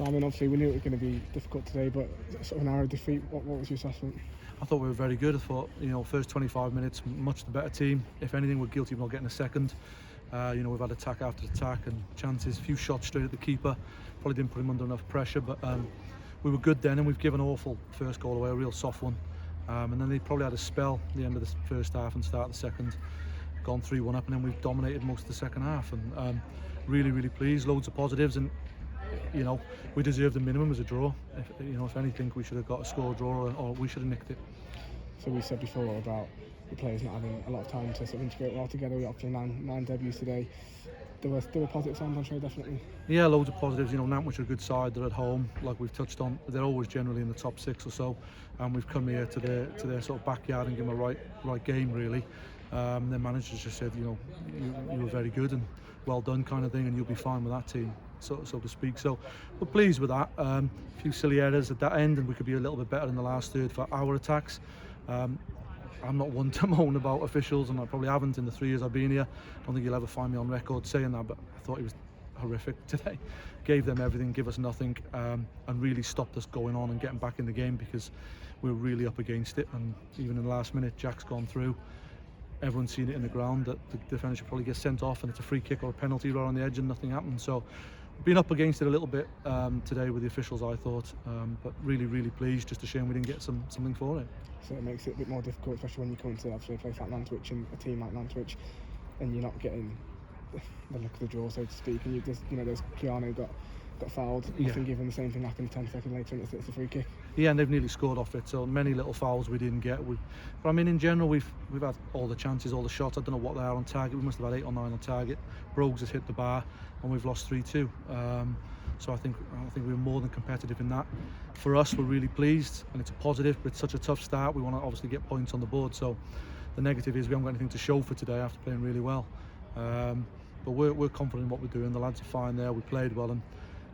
Simon, obviously we knew it was going to be difficult today, but sort of a narrow defeat. What was your assessment? I thought we were very good. I thought, first 25 minutes, much the better team. If anything, we're guilty of not getting a second. We've had attack after attack and chances, a few shots straight at the keeper. Probably didn't put him under enough pressure, but we were good then, and we've given an awful first goal away, a real soft one. And then they probably had a spell at the end of the first half and start of the second, gone 3-1 up, and then we've dominated most of the second half. And really, really pleased, loads of positives, and we deserved the minimum as a draw. If anything, we should have got a score draw, or we should have nicked it. So we said before about the players not having a lot of time to sort of integrate well together. We obviously nine debuts today. There were positive signs on show, definitely. Yeah, loads of positives. Nantwich are a good side. They're at home, like we've touched on. They're always generally in the top 6 or so, and we've come here to their sort of backyard and give them a right game, really. Their manager just said, you were very good and well done, kind of thing, and you'll be fine with that team, so to speak. So we're pleased with that. A few silly errors at that end, and we could be a little bit better in the last third for our attacks. I'm not one to moan about officials, and I probably haven't in the 3 years I've been here. I don't think you'll ever find me on record saying that, but I thought he was horrific today. Gave them everything, give us nothing, and really stopped us going on and getting back in the game, because we were really up against it. And even in the last minute, Jack's gone through. Everyone's seen it in the ground that the defender should probably get sent off, and it's a free kick or a penalty right on the edge, and nothing happened. So we've been up against it a little bit today with the officials, I thought, but really, really pleased. Just a shame we didn't get something for it. So it makes it a bit more difficult, especially when you come into obviously a place like Nantwich and a team like Nantwich, and you're not getting the look of the draw, so to speak. And there's Keanu got fouled. I think given the same thing happened 10 seconds later, and it's a free kick. Yeah, and they've nearly scored off it. So many little fouls we didn't get. But I mean, in general, we've had all the chances, all the shots. I don't know what they are on target. We must have had 8 or 9 on target. Brogues has hit the bar, and we've lost 3-2. So I think we were more than competitive in that. For us, we're really pleased, and it's a positive. But it's such a tough start. We want to obviously get points on the board. So the negative is we haven't got anything to show for today after playing really well. But we're confident in what we're doing. The lads are fine there. We played well, and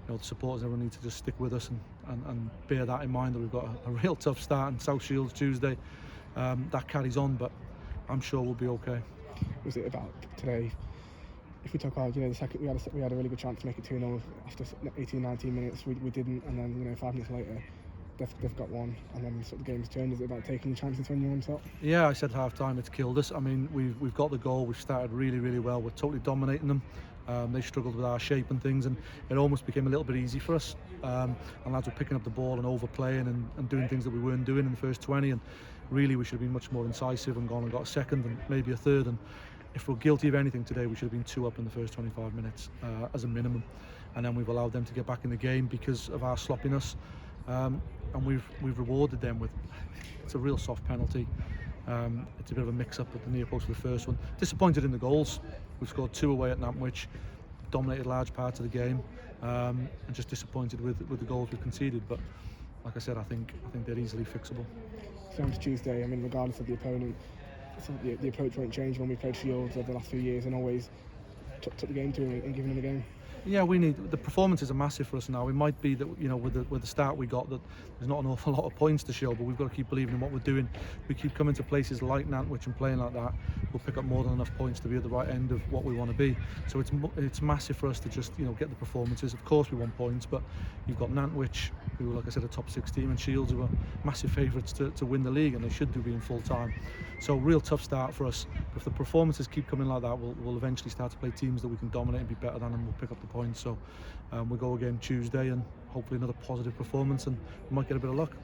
the supporters, everyone need to just stick with us and bear that in mind, that we've got a real tough start in South Shields Tuesday. That carries on, but I'm sure we'll be okay. Was it about today? If we talk about the second, we had a really good chance to make it 2-0 after 18-19 minutes. We didn't, and then 5 minutes later they've got one, and then sort of the game's turned. Is it about taking the chances when you're on top? Yeah, I said half time it's killed us. I mean, we've got the goal. We've started really, really well. We're totally dominating them. They struggled with our shape and things, and it almost became a little bit easy for us. And lads were picking up the ball and overplaying and doing things that we weren't doing in the first 20. And really, we should have been much more incisive and gone and got a second and maybe a third. And if we're guilty of anything today, we should have been 2 up in the first 25 minutes as a minimum. And then we've allowed them to get back in the game because of our sloppiness. And we've rewarded them with, it's a real soft penalty. It's a bit of a mix-up at the near post for the first one. Disappointed in the goals. We've scored 2 away at Nantwich, dominated large parts of the game, and just disappointed with the goals we've conceded. But like I said, I think they're easily fixable. Same as Tuesday. I mean, regardless of the opponent, the approach won't change. When we played Shields over the last few years, and always took the game to him and given him a game. Yeah, we need, the performances are massive for us now. It might be that with the start we got, that there's not an awful lot of points to show, but we've got to keep believing in what we're doing. We keep coming to places like Nantwich and playing like that, we'll pick up more than enough points to be at the right end of what we want to be. So it's massive for us to just get the performances. Of course we want points, but you've got Nantwich, who, like I said, a top 6 team, and Shields, who are massive favourites to win the league, and they should do be in full time. So real tough start for us. If the performances keep coming like that, we'll eventually start to play teams that we can dominate and be better than, and we'll pick up the points. So we'll go again Tuesday, and hopefully another positive performance, and we might get a bit of luck.